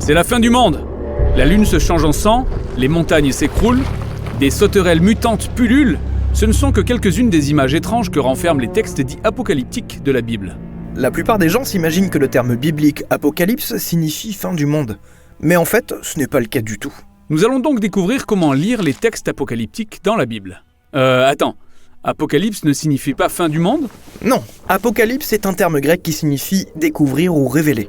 C'est la fin du monde. La lune se change en sang, les montagnes s'écroulent, des sauterelles mutantes pullulent. Ce ne sont que quelques-unes des images étranges que renferment les textes dits apocalyptiques de la Bible. La plupart des gens s'imaginent que le terme biblique « apocalypse » signifie « fin du monde ». Mais en fait, ce n'est pas le cas du tout. Nous allons donc découvrir comment lire les textes apocalyptiques dans la Bible. Attends, apocalypse ne signifie pas fin du monde ? Non, apocalypse est un terme grec qui signifie « découvrir » ou « révéler ».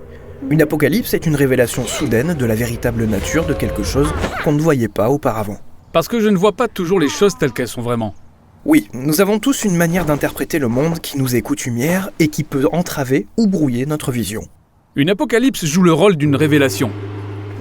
Une apocalypse est une révélation soudaine de la véritable nature de quelque chose qu'on ne voyait pas auparavant. Parce que je ne vois pas toujours les choses telles qu'elles sont vraiment. Oui, nous avons tous une manière d'interpréter le monde qui nous est coutumière et qui peut entraver ou brouiller notre vision. Une apocalypse joue le rôle d'une révélation.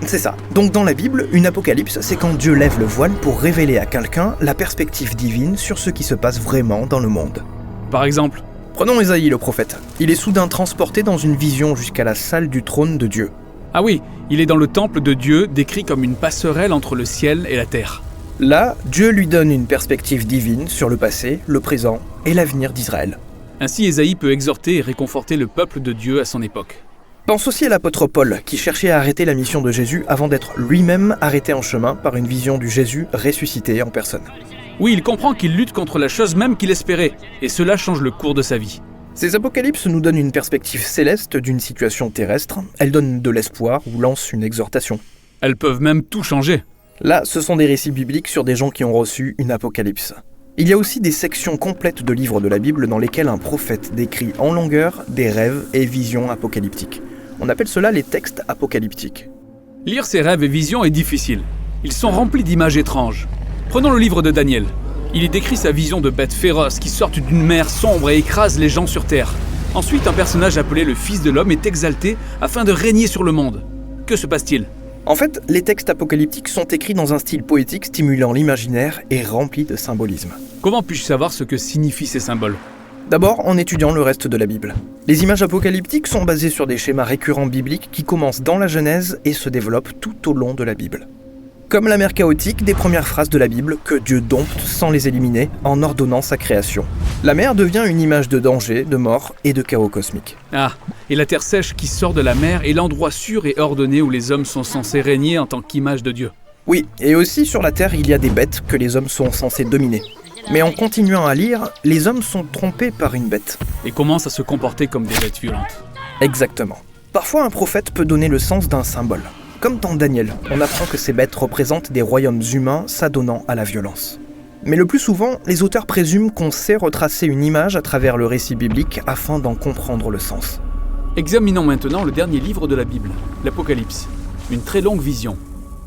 C'est ça. Donc dans la Bible, une apocalypse, c'est quand Dieu lève le voile pour révéler à quelqu'un la perspective divine sur ce qui se passe vraiment dans le monde. Par exemple, prenons Ésaïe le prophète. Il est soudain transporté dans une vision jusqu'à la salle du trône de Dieu. ah oui, il est dans le temple de Dieu, décrit comme une passerelle entre le ciel et la terre. Là, Dieu lui donne une perspective divine sur le passé, le présent et l'avenir d'Israël. Ainsi, Ésaïe peut exhorter et réconforter le peuple de Dieu à son époque. Pense aussi à l'apôtre Paul, qui cherchait à arrêter la mission de Jésus avant d'être lui-même arrêté en chemin par une vision du Jésus ressuscité en personne. Oui, il comprend qu'il lutte contre la chose même qu'il espérait, et cela change le cours de sa vie. Ces apocalypses nous donnent une perspective céleste d'une situation terrestre, elles donnent de l'espoir ou lancent une exhortation. Elles peuvent même tout changer. Là, ce sont des récits bibliques sur des gens qui ont reçu une apocalypse. Il y a aussi des sections complètes de livres de la Bible dans lesquels un prophète décrit en longueur des rêves et visions apocalyptiques. On appelle cela les textes apocalyptiques. Lire ces rêves et visions est difficile. Ils sont remplis d'images étranges. Prenons le livre de Daniel. Il y décrit sa vision de bêtes féroces qui sortent d'une mer sombre et écrasent les gens sur terre. Ensuite, un personnage appelé le Fils de l'homme est exalté afin de régner sur le monde. Que se passe-t-il ? En fait, les textes apocalyptiques sont écrits dans un style poétique stimulant l'imaginaire et rempli de symbolisme. Comment puis-je savoir ce que signifient ces symboles ? D'abord, en étudiant le reste de la Bible. Les images apocalyptiques sont basées sur des schémas récurrents bibliques qui commencent dans la Genèse et se développent tout au long de la Bible. Comme la mer chaotique des premières phrases de la Bible que Dieu dompte sans les éliminer en ordonnant sa création. La mer devient une image de danger, de mort et de chaos cosmique. Ah, et la terre sèche qui sort de la mer est l'endroit sûr et ordonné où les hommes sont censés régner en tant qu'image de Dieu. Oui, et aussi sur la terre il y a des bêtes que les hommes sont censés dominer. Mais en continuant à lire, les hommes sont trompés par une bête. Et commencent à se comporter comme des bêtes violentes. Exactement. Parfois un prophète peut donner le sens d'un symbole. Comme dans Daniel, on apprend que ces bêtes représentent des royaumes humains s'adonnant à la violence. Mais le plus souvent, les auteurs présument qu'on sait retracer une image à travers le récit biblique afin d'en comprendre le sens. Examinons maintenant le dernier livre de la Bible, l'Apocalypse. Une très longue vision.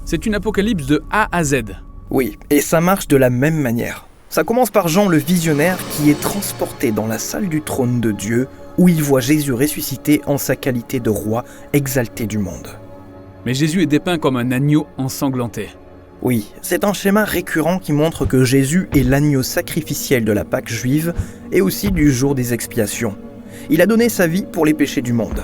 C'est une apocalypse de A à Z. Oui, et ça marche de la même manière. Ça commence par Jean le visionnaire qui est transporté dans la salle du trône de Dieu où il voit Jésus ressuscité en sa qualité de roi exalté du monde. Mais Jésus est dépeint comme un agneau ensanglanté. Oui, c'est un schéma récurrent qui montre que Jésus est l'agneau sacrificiel de la Pâque juive et aussi du jour des expiations. Il a donné sa vie pour les péchés du monde.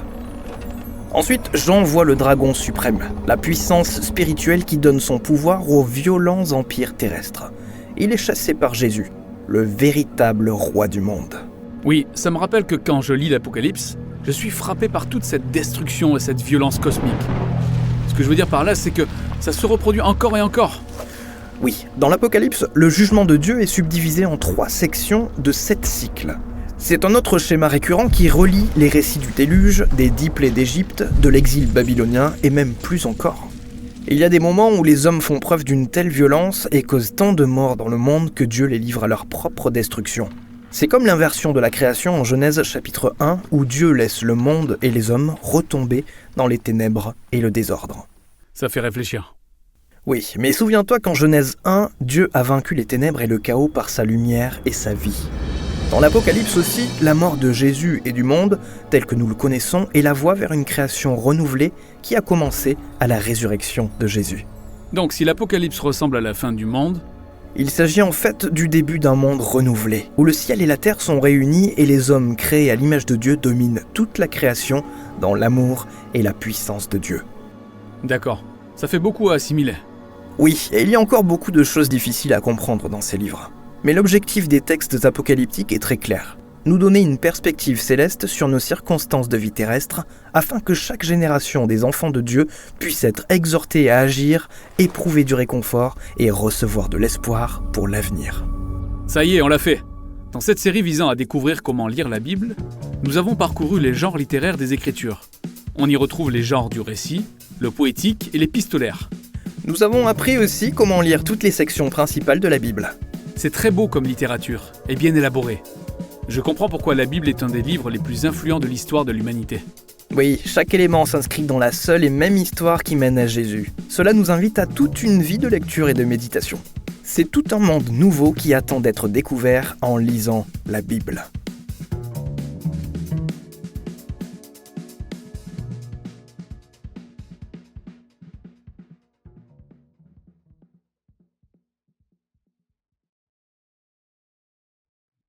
Ensuite, Jean voit le dragon suprême, la puissance spirituelle qui donne son pouvoir aux violents empires terrestres. Il est chassé par Jésus, le véritable roi du monde. Oui, ça me rappelle que quand je lis l'Apocalypse, je suis frappé par toute cette destruction et cette violence cosmique. Ce que je veux dire par là, c'est que ça se reproduit encore et encore. Oui, dans l'Apocalypse, le jugement de Dieu est subdivisé en 3 sections de 7 cycles. C'est un autre schéma récurrent qui relie les récits du déluge, des 10 plaies d'Égypte, de l'exil babylonien et même plus encore. Il y a des moments où les hommes font preuve d'une telle violence et causent tant de morts dans le monde que Dieu les livre à leur propre destruction. C'est comme l'inversion de la création en Genèse chapitre 1 où Dieu laisse le monde et les hommes retomber dans les ténèbres et le désordre. Ça fait réfléchir. Oui, mais souviens-toi qu'en Genèse 1, Dieu a vaincu les ténèbres et le chaos par sa lumière et sa vie. Dans l'Apocalypse aussi, la mort de Jésus et du monde, tel que nous le connaissons, est la voie vers une création renouvelée qui a commencé à la résurrection de Jésus. Donc si l'Apocalypse ressemble à la fin du monde, il s'agit en fait du début d'un monde renouvelé, où le ciel et la terre sont réunis et les hommes créés à l'image de Dieu dominent toute la création dans l'amour et la puissance de Dieu. D'accord, ça fait beaucoup à assimiler. Oui, et il y a encore beaucoup de choses difficiles à comprendre dans ces livres. Mais l'objectif des textes apocalyptiques est très clair. nous donner une perspective céleste sur nos circonstances de vie terrestre, afin que chaque génération des enfants de Dieu puisse être exhortée à agir, éprouver du réconfort et recevoir de l'espoir pour l'avenir. Ça y est, on l'a fait. Dans cette série visant à découvrir comment lire la Bible, nous avons parcouru les genres littéraires des Écritures. On y retrouve les genres du récit, le poétique et l'épistolaire. Nous avons appris aussi comment lire toutes les sections principales de la Bible. C'est très beau comme littérature, et bien élaboré. Je comprends pourquoi la Bible est un des livres les plus influents de l'histoire de l'humanité. Oui, chaque élément s'inscrit dans la seule et même histoire qui mène à Jésus. Cela nous invite à toute une vie de lecture et de méditation. C'est tout un monde nouveau qui attend d'être découvert en lisant la Bible.